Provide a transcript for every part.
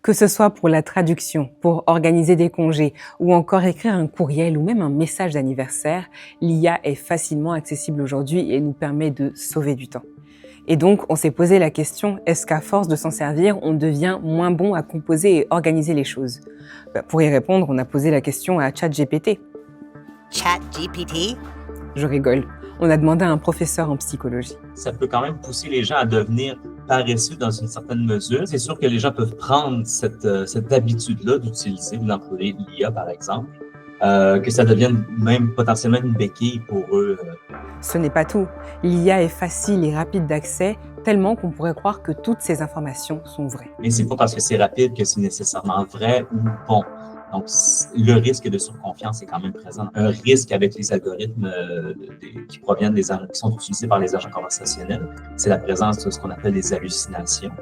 Que ce soit pour la traduction, pour organiser des congés ou encore écrire un courriel ou même un message d'anniversaire, l'IA est facilement accessible aujourd'hui et nous permet de sauver du temps. Et donc, on s'est posé la question, est-ce qu'à force de s'en servir, on devient moins bon à composer et organiser les choses? Pour y répondre, on a posé la question à ChatGPT. ChatGPT? Je rigole. On a demandé à un professeur en psychologie. Ça peut quand même pousser les gens à devenir paresseux dans une certaine mesure. C'est sûr que les gens peuvent prendre cette habitude-là d'utiliser ou d'employer l'IA, par exemple, que ça devienne même potentiellement une béquille pour eux. Ce n'est pas tout. L'IA est facile et rapide d'accès, tellement qu'on pourrait croire que toutes ces informations sont vraies. Mais c'est pas parce que c'est rapide que c'est nécessairement vrai ou bon. Donc, le risque de surconfiance est quand même présent. Un risque avec les algorithmes qui proviennent qui sont utilisés par les agents conversationnels, c'est la présence de ce qu'on appelle des hallucinations.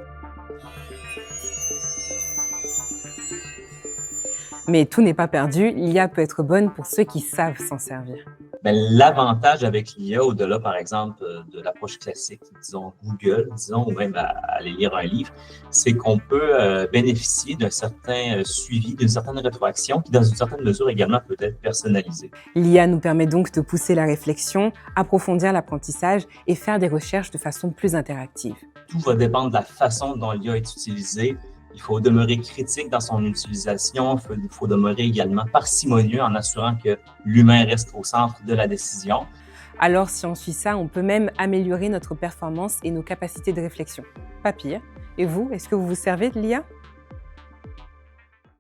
Mais tout n'est pas perdu, l'IA peut être bonne pour ceux qui savent s'en servir. Ben, l'avantage avec l'IA, au-delà, par exemple, de l'approche classique, disons Google, disons, ou même à aller lire un livre, c'est qu'on peut bénéficier d'un certain suivi, d'une certaine rétroaction qui, dans une certaine mesure, également peut être personnalisée. L'IA nous permet donc de pousser la réflexion, approfondir l'apprentissage et faire des recherches de façon plus interactive. Tout va dépendre de la façon dont l'IA est utilisée. Il faut demeurer critique dans son utilisation, il faut demeurer également parcimonieux en assurant que l'humain reste au centre de la décision. Alors, si on suit ça, on peut même améliorer notre performance et nos capacités de réflexion. Pas pire. Et vous, est-ce que vous vous servez de l'IA ?